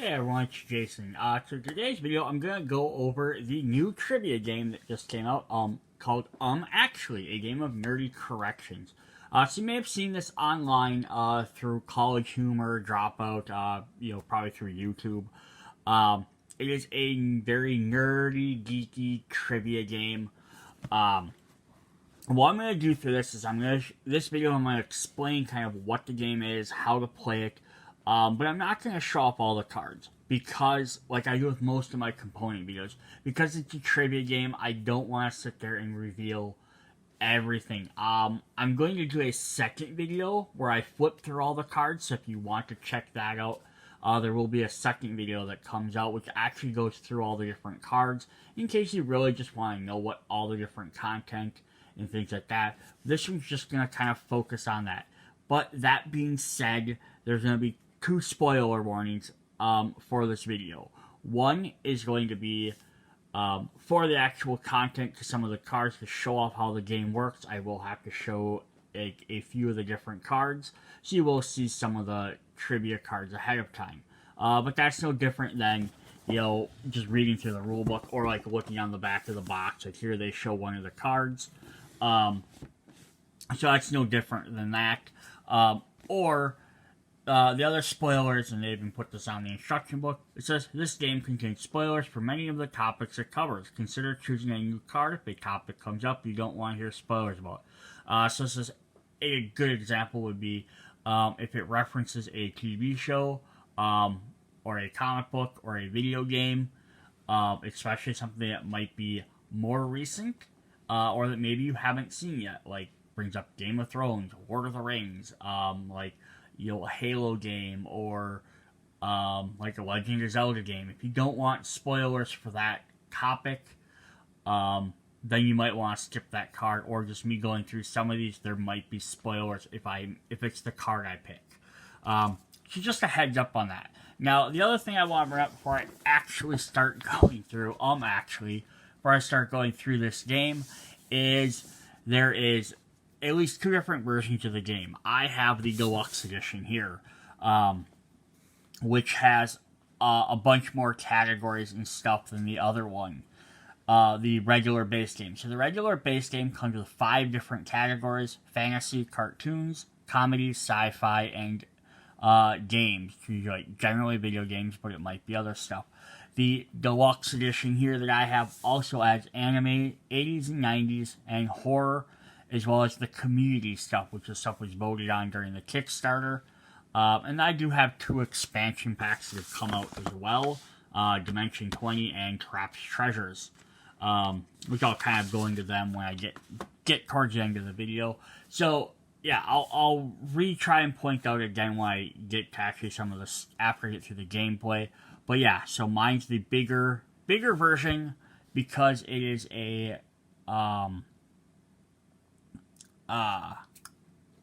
Hey everyone, it's Jason. So today's video, I'm gonna go over the new trivia game that just came out, called Actually, a game of nerdy corrections. So you may have seen this online, through College Humor, Dropout, probably through YouTube. It is a very nerdy, geeky trivia game. What I'm gonna do for this is this video I'm gonna explain kind of what the game is, how to play it. But I'm not going to show off all the cards because, like I do with most of my component videos, because it's a trivia game, I don't want to sit there and reveal everything. I'm going to do a second video where I flip through all the cards, so if you want to check that out, there will be a second video that comes out which actually goes through all the different cards in case you really just want to know what all the different content and things like that. This one's just going to kind of focus on that. But that being said, there's going to be two spoiler warnings for this video. One is going to be for the actual content, because some of the cards to show off how the game works, I will have to show a few of the different cards, so you will see some of the trivia cards ahead of time. But that's no different than, just reading through the rule book or like looking on the back of the box. Like here they show one of the cards. So that's no different than that. The other spoilers, and they even put this on the instruction book, it says, this game contains spoilers for many of the topics it covers. Consider choosing a new card if a topic comes up you don't want to hear spoilers about. So this is a good example would be if it references a TV show, or a comic book, or a video game, especially something that might be more recent, or that maybe you haven't seen yet, like brings up Game of Thrones, Lord of the Rings, a Halo game, or like a Legend of Zelda game. If you don't want spoilers for that topic, then you might want to skip that card, or just me going through some of these, there might be spoilers if it's the card I pick. So just a heads up on that. Now, the other thing I want to bring up before I actually start going through, this game, is there is at least two different versions of the game. I have the Deluxe edition here, which has a bunch more categories and stuff than the other one, the regular base game. So the regular base game comes with 5 different categories: fantasy, cartoons, comedies, sci-fi, and games. Like generally video games, but it might be other stuff. The Deluxe edition here that I have also adds anime, 80s and 90s, and horror, as well as the community stuff, which is stuff was voted on during the Kickstarter. And I do have 2 expansion packs that have come out as well, Dimension 20 and Trapped Treasures, which I'll kind of go into them when I get towards the end of the video. So, yeah, I'll retry and point out again when I get to actually some of this after I get through the gameplay. But yeah, so mine's the bigger version because it is a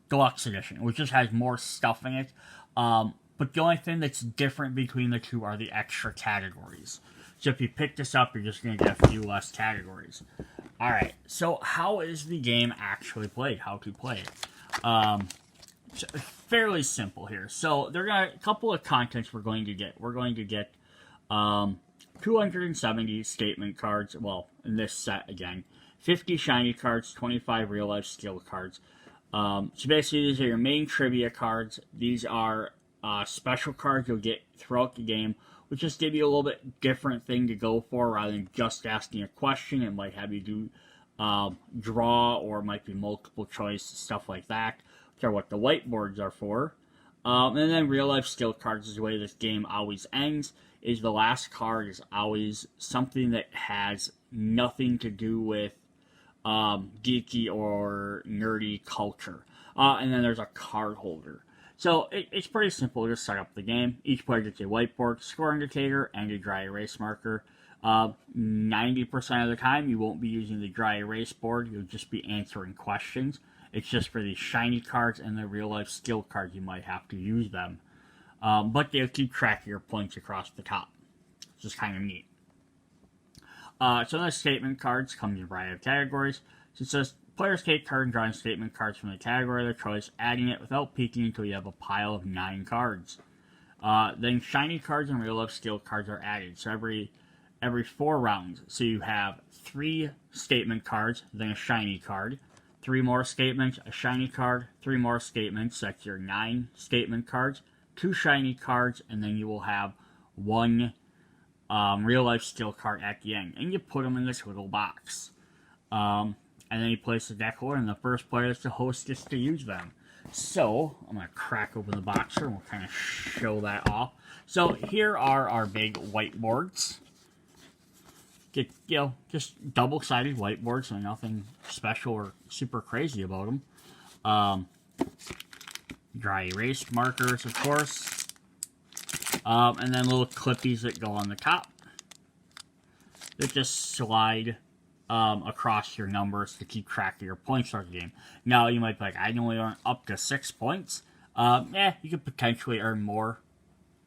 Deluxe edition, which just has more stuff in it. But the only thing that's different between the two are the extra categories. So if you pick this up, you're just going to get a few less categories. Alright, so how is the game actually played? How to play it? Fairly simple here. So there are a couple of contents we're going to get. We're going to get 270 statement cards, well, in this set again. 50 shiny cards, 25 real-life skill cards. So basically, these are your main trivia cards. These are special cards you'll get throughout the game, which just give you a little bit different thing to go for rather than just asking a question. It might have you do draw, or it might be multiple choice, stuff like that, which are what the whiteboards are for. And then real-life skill cards is the way this game always ends, is the last card is always something that has nothing to do with geeky or nerdy culture. And then there's a card holder. So it's pretty simple to set up the game. Each player gets a whiteboard, score indicator, and a dry erase marker. 90% of the time, you won't be using the dry erase board. You'll just be answering questions. It's just for the shiny cards and the real-life skill cards you might have to use them. But they'll keep track of your points across the top. It's just kind of neat. So the statement cards come in a variety of categories. So it says, players take turn drawing statement cards from the category of their choice, adding it without peeking until you have a pile of 9 cards. Then shiny cards and real life skill cards are added. So every 4 rounds. So you have 3 statement cards, then a shiny card. 3 more statements, a shiny card, 3 more statements. That's your 9 statement cards. 2 shiny cards, and then you will have 1 real life skill card at the end. And you put them in this little box. And then you place the deck order, and the first player that's the host gets to use them. So, I'm going to crack open the box here, and we'll kind of show that off. So, here are our big whiteboards. Just double-sided whiteboards, so nothing special or super crazy about them. Dry erase markers, of course. And then little clippies that go on the top. That just slide across your numbers to keep track of your points throughout the game. Now, you might be like, I can only earn up to 6 points. You could potentially earn more.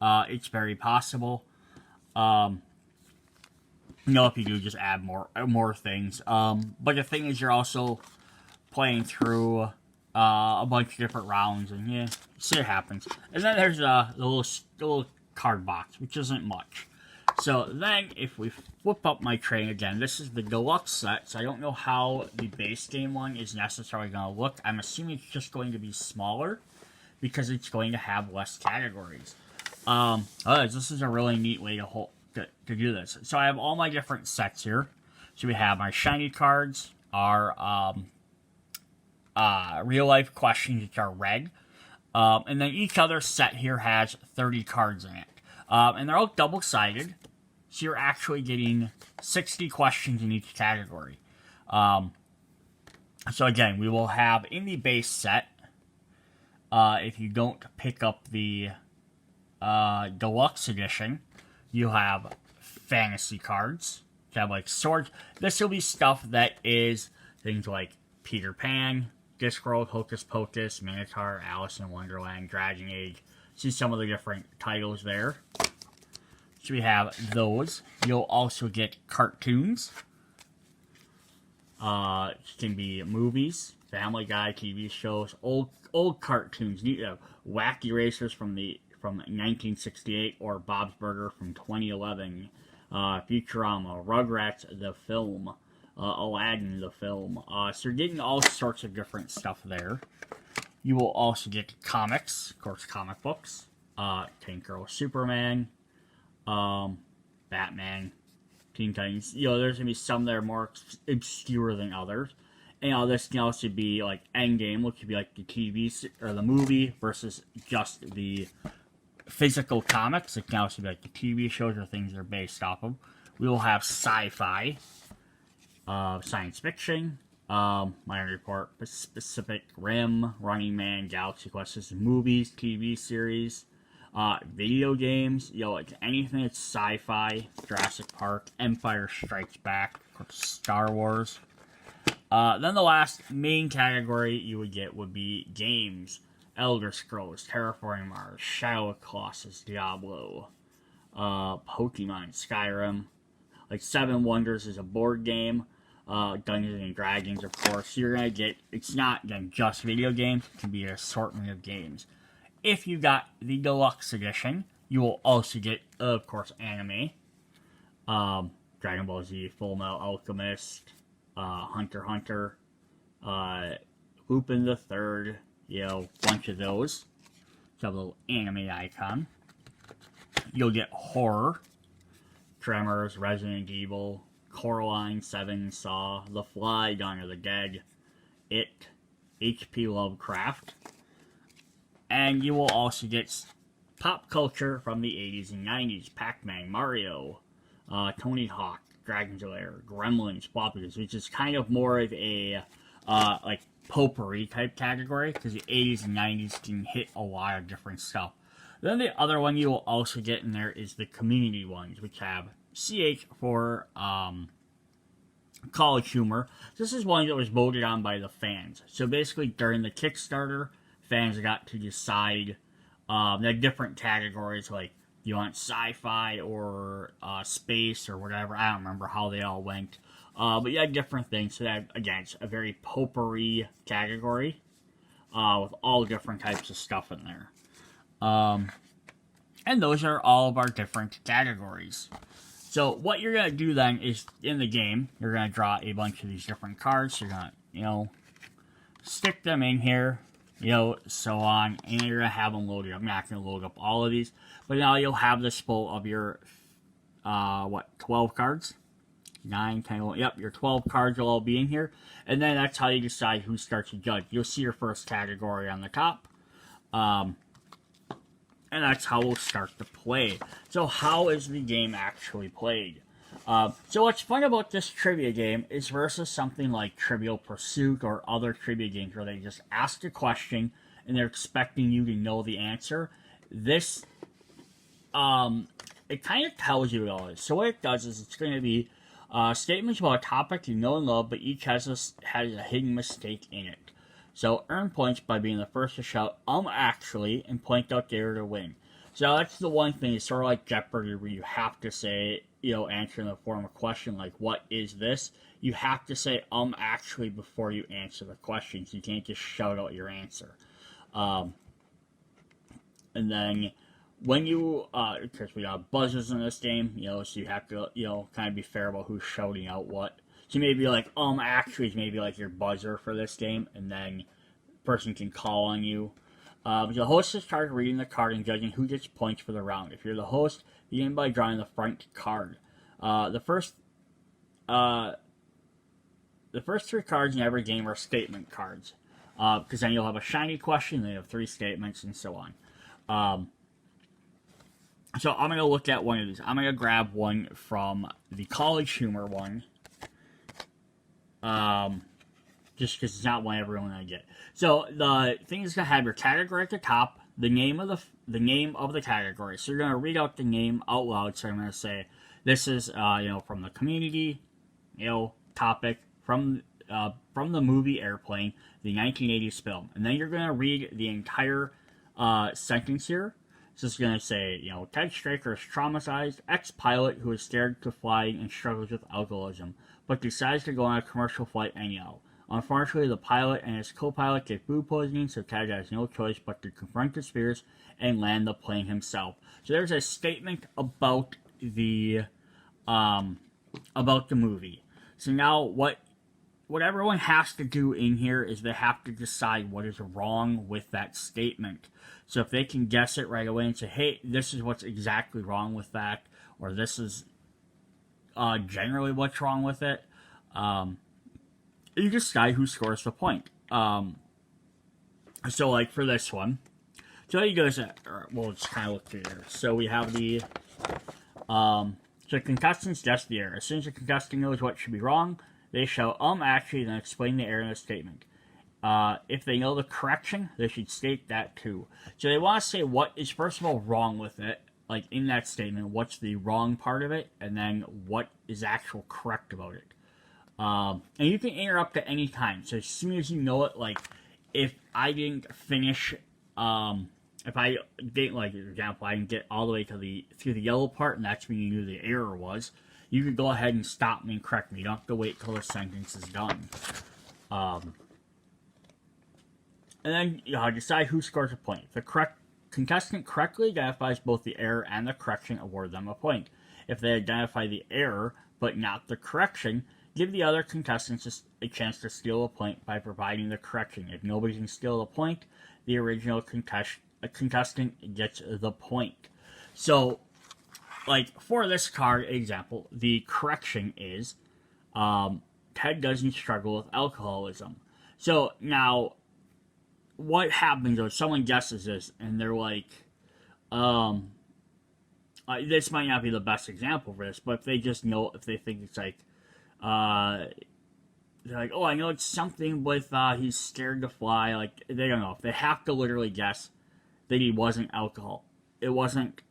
It's very possible. If you do, just add more things. But the thing is, you're also playing through a bunch of different rounds, and shit happens. And then there's the little card box, which isn't much. So then, if we flip up my train again, this is the Deluxe set, so I don't know how the base game one is necessarily going to look. I'm assuming it's just going to be smaller, because it's going to have less categories. This is a really neat way to do this. So I have all my different sets here. So we have my shiny cards, our real life questions, which are red. And then each other set here has 30 cards in it. And they're all double-sided, so you're actually getting 60 questions in each category. So again, we will have in the base set, if you don't pick up the Deluxe Edition, you'll have fantasy cards. You have like swords. This will be stuff that is things like Peter Pan, Discworld, Hocus Pocus, Minotaur, Alice in Wonderland, Dragon Age. See some of the different titles there. So we have those. You'll also get cartoons. It can be movies, Family Guy, TV shows, old cartoons. Wacky Racers from 1968, or Bob's Burger from 2011. Futurama, Rugrats the film, Aladdin the film. So you're getting all sorts of different stuff there. You will also get comics, of course, comic books. Tank Girl, Superman, Batman, Teen Titans. There's gonna be some that are more obscure than others. And this can also be like Endgame, which could be like the TV or the movie versus just the physical comics. It can also be like the TV shows or things they're based off of. We will have sci-fi, science fiction, Minority Report, Pacific Rim, Running Man, Galaxy Quest. This is movies, TV series, video games, like anything that's sci-fi, Jurassic Park, Empire Strikes Back, of course, Star Wars. Then the last main category you would get would be games. Elder Scrolls, Terraforming Mars, Shadow of Colossus, Diablo, Pokemon, Skyrim. Like 7 Wonders is a board game. Dungeons and Dragons, of course. You're going to get, it's not again, just video games, it can be an assortment of games. If you got the Deluxe Edition, you will also get, of course, anime. Dragon Ball Z, Full Metal Alchemist, Hunter x Hunter, Lupin the Third, bunch of those. So a little anime icon. You'll get horror, Tremors, Resident Evil, Coraline, Seven, Saw, The Fly, Dawn of the Dead, It, H.P. Lovecraft. And you will also get pop culture from the 80s and 90s. Pac-Man, Mario, Tony Hawk, Dragon's Lair, Gremlins, Floppies, which is kind of more of a, like, potpourri type category, because the 80s and 90s can hit a lot of different stuff. Then the other one you will also get in there is the community ones, which have CH for college humor. This is one that was voted on by the fans. So basically during the Kickstarter, fans got to decide the different categories, like you want sci-fi or space or whatever. I don't remember how they all went. But you had different things. So that, again, it's a very potpourri category with all different types of stuff in there. And those are all of our different categories. So what you're going to do then is, in the game, you're going to draw a bunch of these different cards. You're going to, stick them in here, so on, and you're going to have them loaded. I'm not going to load up all of these, but now you'll have this full of your, 12 cards? 9, 10, 11, yep, your 12 cards will all be in here, and then that's how you decide who starts to judge. You'll see your first category on the top, and that's how we'll start to play. So how is the game actually played? So what's fun about this trivia game is versus something like Trivial Pursuit or other trivia games where they just ask a question and they're expecting you to know the answer. This, it kind of tells you what all is. So what it does is it's going to be statements about a topic you know and love, but each has a hidden mistake in it. So earn points by being the first to shout, actually, and point out the error to win. So that's the one thing, it's sort of like Jeopardy where you have to say, answer in the form of a question like, what is this? You have to say, actually, before you answer the questions. You can't just shout out your answer. And then when you, because we have buzzers in this game, so you have to, kind of be fair about who's shouting out what. So maybe like, actually is maybe like your buzzer for this game, and then the person can call on you. The host is charged with reading the card and judging who gets points for the round. If you're the host, begin by drawing the front card. The first 3 cards in every game are statement cards, because then you'll have a shiny question, then you have 3 statements, and so on. So I'm going to look at one of these. I'm going to grab one from the College Humor one. Just because it's not one everyone I get. So the thing is going to have your category at the top, the name of the category. So you're going to read out the name out loud. So I'm going to say this is from the community, topic from the movie Airplane, the 1980s film, and then you're going to read the entire sentence here. So it's going to say, Ted Straker is traumatized ex-pilot who is scared to flying and struggles with alcoholism, but decides to go on a commercial flight anyhow. Unfortunately, the pilot and his co-pilot get food poisoning, so Ted has no choice but to confront his fears and land the plane himself. So there's a statement about the movie. So now what everyone has to do in here is they have to decide what is wrong with that statement. So if they can guess it right away and say, hey, this is what's exactly wrong with that, or this is generally what's wrong with it, you decide who scores the point. So like for this one, so you guys, we'll just kind of look through here. So we have the, so contestants guess the error. As soon as the contestant knows what should be wrong, they shall actually then explain the error in the statement. If they know the correction, they should state that too. So they want to say what is first of all wrong with it, like in that statement, what's the wrong part of it, and then what is actual correct about it. And you can interrupt at any time. So as soon as you know it, like if I didn't finish, if I didn't, like, for example, I didn't get all the way to through the yellow part, and that's when you knew the error was, you could go ahead and stop me and correct me. You don't have to wait till the sentence is done. And then decide who scores a point. If the contestant correctly identifies both the error and the correction, award them a point. If they identify the error but not the correction, give the other contestants a chance to steal a point by providing the correction. If nobody can steal the point, the original contestant gets the point. So, like, for this card example, the correction is Ted doesn't struggle with alcoholism. So, now, what happens if someone guesses this and they're like, this might not be the best example for this, but if they just know, if they think it's like, they're like, oh, I know it's something with, he's scared to fly, like, they don't know. If they have to literally guess that he wasn't it wasn't,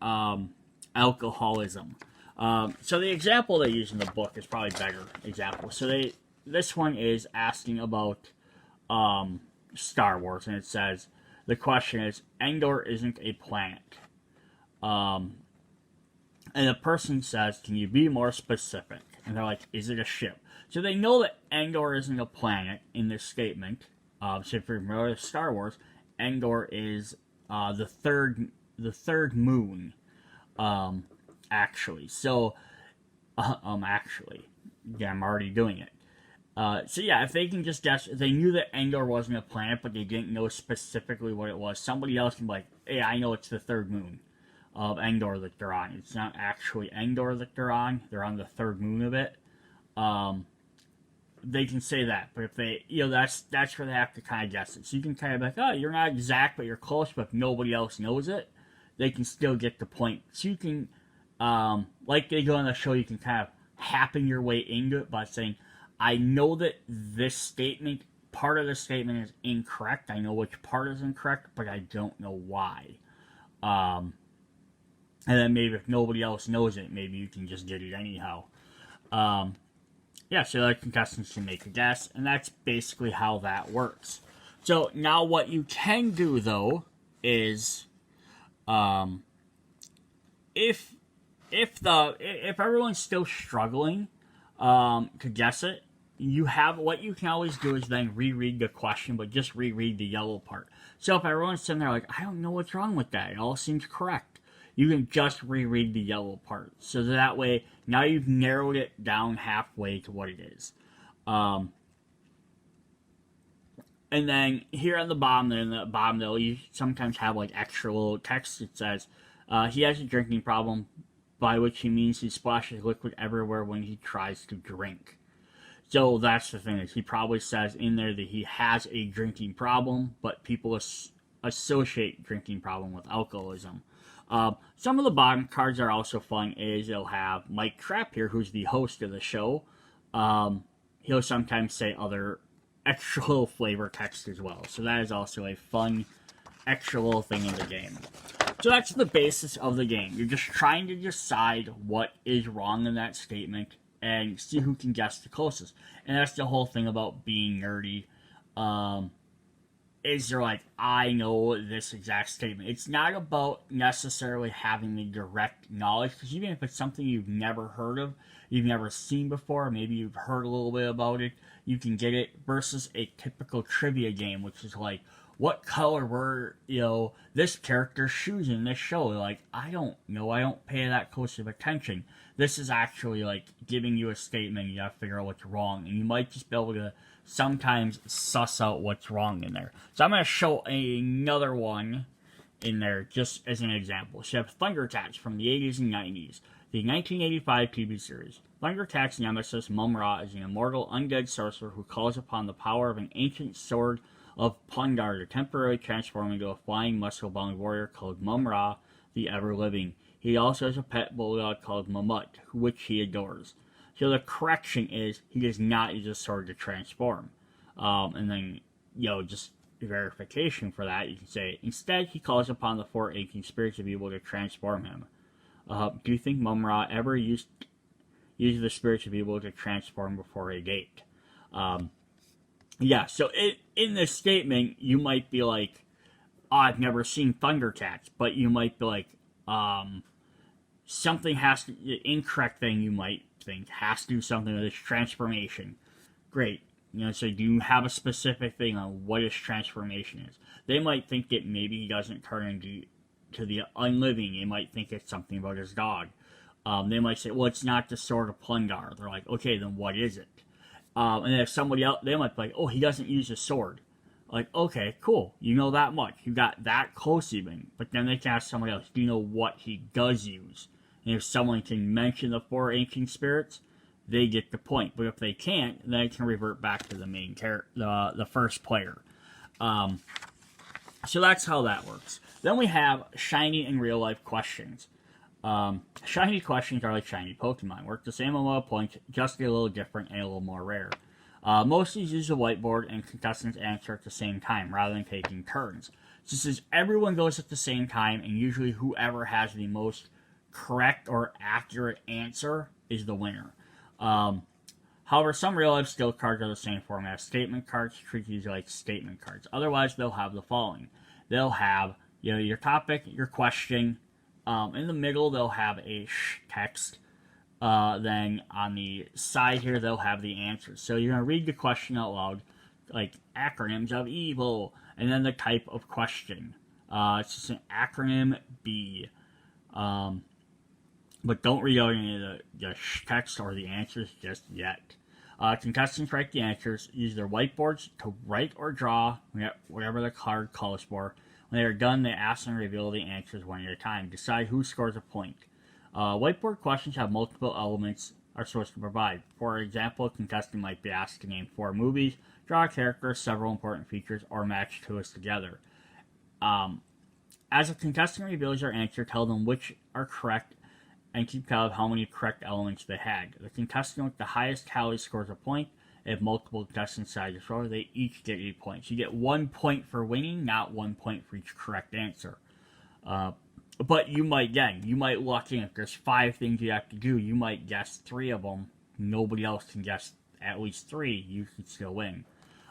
alcoholism. So the example they use in the book is probably a better example. So this one is asking about, Star Wars, and it says, the question is, Endor isn't a planet. And the person says, can you be more specific? And they're like, is it a ship? So they know that Endor isn't a planet in this statement. So if you're familiar with Star Wars, Endor is the third moon. Actually. So, actually. Yeah, I'm already doing it. So yeah, if they can just guess, if they knew that Endor wasn't a planet, but they didn't know specifically what it was, somebody else can be like, hey, I know it's the third moon of Endor that they're on. It's not actually Endor that they're on. They're on the third moon of it. They can say that, but if they, that's where they have to kind of guess it. So you can kind of be like, oh, you're not exact, but you're close. But if nobody else knows it, they can still get the point. So you can, like they go on the show, you can kind of happen your way into it by saying, I know that this statement, part of the statement is incorrect. I know which part is incorrect, but I don't know why. And then maybe if nobody else knows it, maybe you can just get it anyhow. Yeah, so the contestants can make a guess, and that's basically how that works. So now what you can do, though, is if everyone's still struggling to guess it, what you can always do is then reread the question, but just reread the yellow part. So if everyone's sitting there like, I don't know what's wrong with that, it all seems correct, you can just reread the yellow part. So that way, now you've narrowed it down halfway to what it is. And then here on the bottom, there, you sometimes have like extra little text that says, he has a drinking problem, by which he means he splashes liquid everywhere when he tries to drink. So that's the thing, is he probably says in there that he has a drinking problem, but people associate drinking problem with alcoholism. Some of the bottom cards are also fun, is they'll have Mike Trapp here, who's the host of the show. He'll sometimes say other extra little flavor text as well. So that is also a fun extra little thing in the game. So that's the basis of the game. You're just trying to decide what is wrong in that statement and see who can guess the closest. And that's the whole thing about being nerdy. Is they're like, I know this exact statement. It's not about necessarily having the direct knowledge, because even if it's something you've never heard of, you've never seen before, maybe you've heard a little bit about it, you can get it, versus a typical trivia game, which is like, what color were, this character's shoes in this show? Like, I don't know, I don't pay that close of attention. This is actually like giving you a statement, you gotta figure out what's wrong, and you might just be able to sometimes suss out what's wrong in there. So I'm going to show another one in there just as an example. So you have Thunder Attacks from the 80s and 90s. The 1985 TV series. Thunder Attack's nemesis, Mum-Ra, is an immortal undead sorcerer who calls upon the power of an ancient sword of Plundar to temporarily transform into a flying, muscle-bound warrior called Mum-Ra, the Ever-Living. He also has a pet bulldog called Mamut, which he adores. So the correction is, he does not use a sword to transform. And then, just verification for that, you can say, instead, he calls upon the four ancient spirits to be able to transform him. Do you think Mum-Ra ever used the spirits to be able to transform before a date? So in this statement, you might be like, oh, I've never seen Thunder Attacks, but you might be like, something has to, the incorrect thing you might think has to do something with this transformation. Great. So do you have a specific thing on what his transformation is? They might think that maybe he doesn't turn into the unliving. They might think it's something about his dog. They might say, well, it's not the sword of Plundar. They're like, okay, then what is it? And if somebody else, they might be like, oh, he doesn't use a sword. Like, okay, cool. You know that much. You got that close even. But then they can ask somebody else, do you know what he does use? And if someone can mention the four ancient spirits, they get the point. But if they can't, then it can revert back to the main character, the first player. So that's how that works. Then we have shiny and real life questions. Shiny questions are like shiny Pokemon. Work the same amount of points, just a little different and a little more rare. Most of these use a whiteboard and contestants answer at the same time rather than taking turns. So since everyone goes at the same time, and usually whoever has the most correct or accurate answer is the winner. However, some real-life skill cards are the same format as statement cards. Treat these like statement cards. Otherwise, they'll have the following. They'll have your topic, your question. In the middle, they'll have a text. Then on the side here, they'll have the answers. So you're going to read the question out loud, like acronyms of evil, and then the type of question. It's just an acronym B. but don't read out any of the text or the answers just yet. Contestants write the answers, use their whiteboards to write or draw whatever the card calls for. When they are done, they ask and reveal the answers one at a time. Decide who scores a point. Whiteboard questions have multiple elements are supposed to provide. For example, a contestant might be asked to name 4 movies, draw a character, several important features, or match 2 together. As a contestant reveals their answer, tell them which are correct and keep count of how many correct elements they had. The contestant with the highest tally scores a point. If multiple contestants decide to throw, they each get 8 points. You get 1 point for winning, not 1 point for each correct answer. But you might luck in. If there's 5 things you have to do, you might guess 3 of them. Nobody else can guess at least 3. You can still win.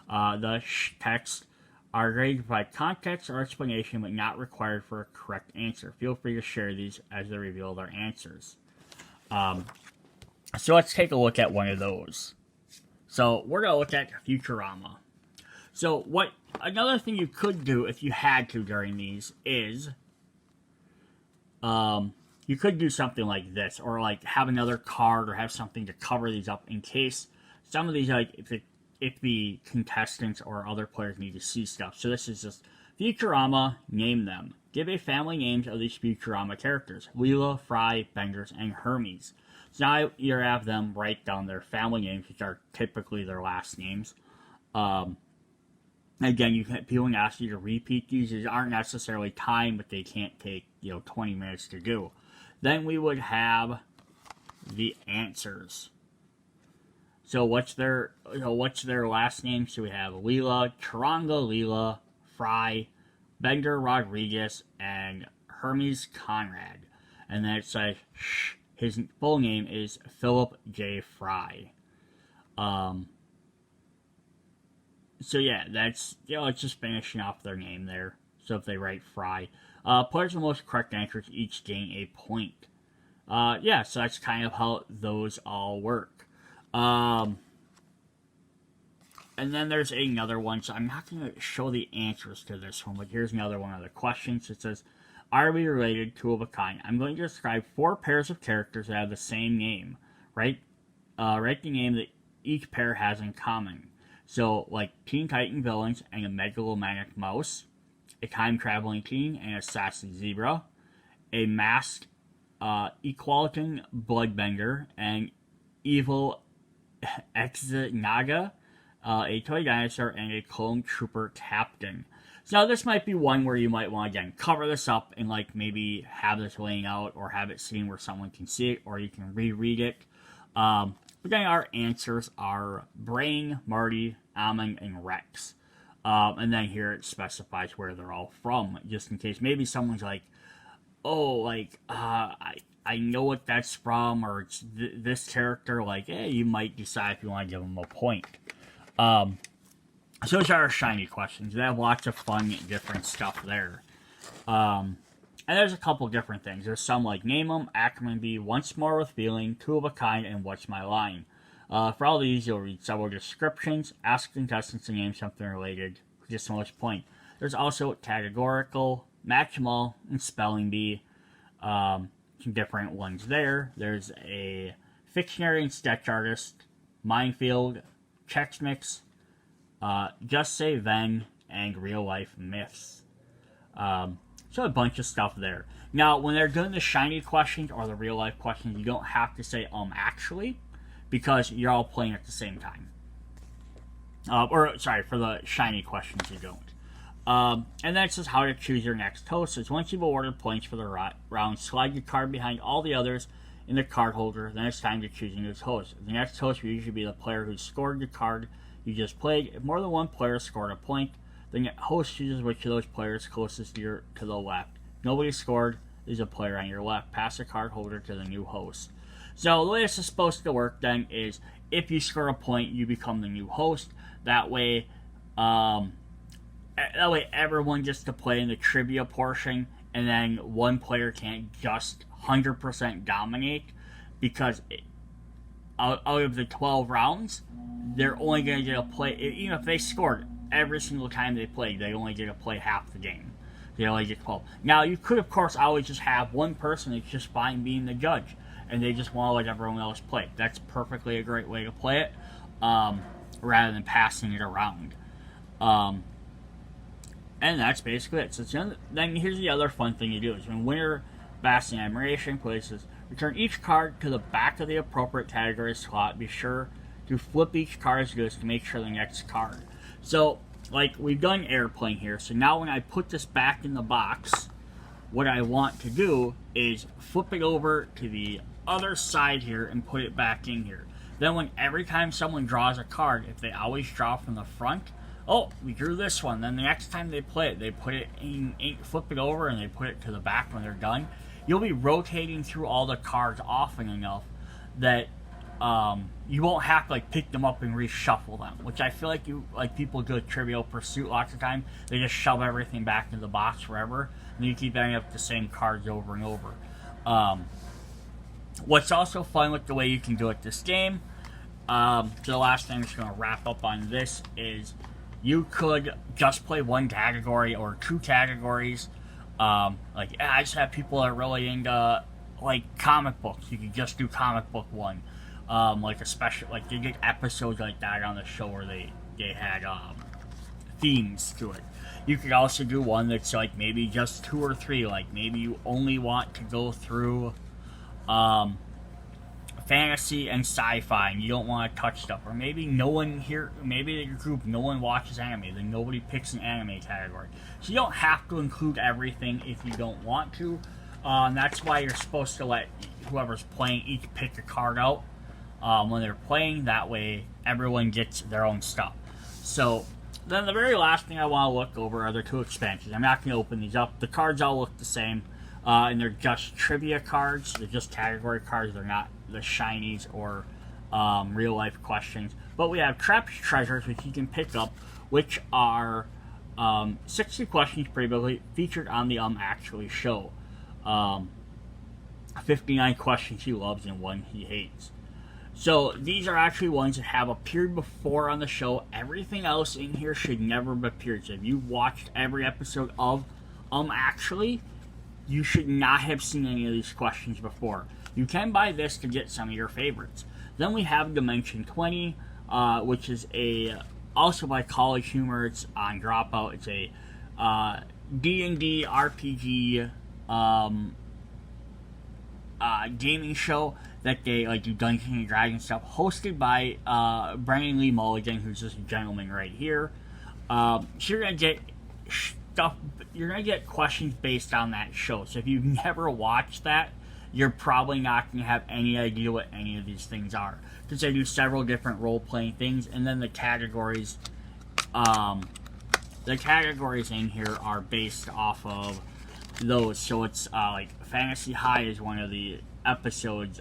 The text are ready to provide context or explanation, but not required for a correct answer. Feel free to share these as they reveal their answers. So let's take a look at one of those. So we're going to look at Futurama. So another thing you could do if you had to during these is you could do something like this, or like have another card or have something to cover these up in case some of these, like if the contestants or other players need to see stuff. So this is just Futurama, name them. Give a family names of these Futurama characters: Leela, Fry, Benders, and Hermes. So now you have them write down their family names, which are typically their last names. Again, people can ask you to repeat these. These aren't necessarily timed, but they can't take 20 minutes to do. Then we would have the answers. So what's their last name? So we have Leela, Charanga Leela, Fry, Bender Rodriguez, and Hermes Conrad. And then it says his full name is Philip J. Fry. So yeah, that's it's just finishing off their name there. So if they write Fry, players with the most correct answers each gain a point. Yeah, so that's kind of how those all work. And then there's another one, so I'm not going to show the answers to this one, but here's another one of the questions. It says, are we related, 2 of a kind? I'm going to describe 4 pairs of characters that have the same name. Write the name that each pair has in common. So, like Teen Titan villains and a megalomaniac mouse, a time-traveling teen and a sassy zebra, a masked Equalitan bloodbender, and evil Exanaga, a toy dinosaur, and a clone trooper captain. So now this might be one where you might want to, again, cover this up and like maybe have this laying out or have it seen where someone can see it, or you can reread it. But then our answers are Brain, Marty, Amon, and Rex. And then here it specifies where they're all from, just in case maybe someone's like, oh, like, I know what that's from, or it's this character, like, you might decide if you want to give them a point. So those are our shiny questions. They have lots of fun, different stuff there. And there's a couple different things. There's some like Name Them, Ackerman B, Once More with Feeling, 2 of a Kind, and What's My Line. For all these, you'll read several descriptions, ask contestants to name something related, just so much point. There's also Categorical, Match 'em All, and Spelling Bee. Some different ones there. There's a Fictionary and Sketch Artist, Minefield, Chex Mix, Just Say Then, and Real Life Myths. So a bunch of stuff there. Now, when they're doing the shiny questions or the real life questions, you don't have to say actually, because you're all playing at the same time. For the shiny questions you don't. And that's just how to choose your next host. Is once you've awarded points for the round, slide your card behind all the others in the card holder. Then it's time to choose your next host. The next host will usually be the player who scored the card you just played. If more than one player scored a point, the host chooses which of those players closest to the left. Nobody scored is a player on your left. Pass the card holder to the new host. So the way this is supposed to work then is if you score a point, you become the new host. That way everyone gets to play in the trivia portion, and then one player can't just 100% dominate, because out of the 12 rounds, they're only going to get a play. Even if they scored every single time they played, they only get to play half the game. They only get 12. Now, you could, of course, always just have one person that's just fine being the judge. and they just want to let everyone else play. That's perfectly a great way to play it, rather than passing it around. And that's basically it. So then here's the other fun thing you do is when winner, Bastion Admiration places, return each card to the back of the appropriate category slot. Be sure to flip each card as it goes to make sure the next card. So, like, we've done airplane here. So now when I put this back in the box, what I want to do is flip it over to the other side here and put it back in here. Then every time someone draws a card, if they always draw from the front, oh, we drew this one. Then the next time they play it, they put it in, flip it over, and they put it to the back when they're done. You'll be rotating through all the cards often enough that you won't have to like pick them up and reshuffle them. Which I feel like people do at Trivial Pursuit lots of time. They just shove everything back into the box forever, and you keep ending up with the same cards over and over. What's also fun with the way you can do it this game. So the last thing I'm just going to wrap up on this is you could just play one category or two categories. Like, I just have people that are really into, like, comic books. You could just do comic book one. Like, a special, like, they did episodes like that on the show where they had, themes to it. You could also do one that's, like, maybe just 2 or 3. Like, maybe you only want to go through, fantasy and sci-fi, and you don't want to touch stuff. Or maybe maybe in your group, no one watches anime, then nobody picks an anime category. So you don't have to include everything if you don't want to. And that's why you're supposed to let whoever's playing each pick a card out when they're playing. That way, everyone gets their own stuff. So then the very last thing I want to look over are the 2 expansions. I'm not going to open these up. The cards all look the same. And they're just trivia cards. They're just category cards. They're not the shinies or real life questions. But we have Trapped Treasures, which you can pick up, which are 60 questions previously featured on the Actually show. 59 questions he loves and 1 he hates. So these are actually ones that have appeared before on the show. Everything else in here should never have appeared. So if you watched every episode of Actually, you should not have seen any of these questions before. You can buy this to get some of your favorites. Then we have Dimension 20, which is also by College Humor. It's on Dropout. It's a D&D RPG gaming show that they like do Dungeons and Dragons stuff, hosted by Brennan Lee Mulligan, who's this gentleman right here. So you're gonna get stuff. You're gonna get questions based on that show. So if you've never watched that, you're probably not gonna have any idea what any of these things are, because they do several different role-playing things, and then the categories in here are based off of those. So it's like Fantasy High is one of the episodes.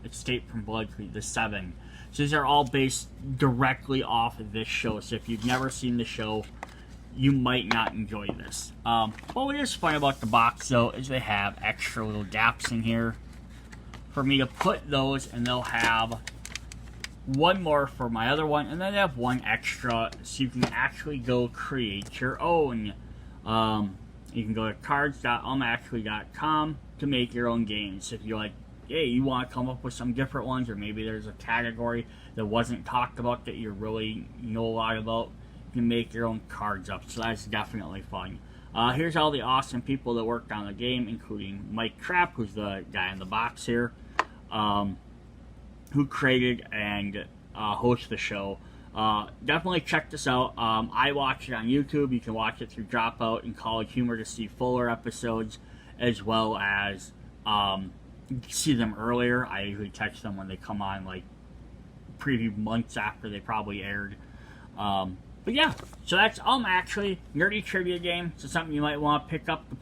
Escape from Blood Creek, the 7. So these are all based directly off of this show. So if you've never seen the show, you might not enjoy this. What is fun about the box, though, is they have extra little gaps in here for me to put those, and they'll have one more for my other one, and then they have one extra, so you can actually go create your own. You can go to cards.actually.com to make your own games. If you're like, hey, you want to come up with some different ones, or maybe there's a category that wasn't talked about that you really know a lot about, you can make your own cards up. So that's definitely fun. Here's all the awesome people that worked on the game, including Mike Trapp, who's the guy in the box here, who created and hosts the show. Definitely check this out. I watch it on YouTube. You can watch it through Dropout and College Humor to see fuller episodes, as well as see them earlier. I usually catch them when they come on, like preview months after they probably aired. But yeah, so that's actually nerdy trivia game. So something you might want to pick up to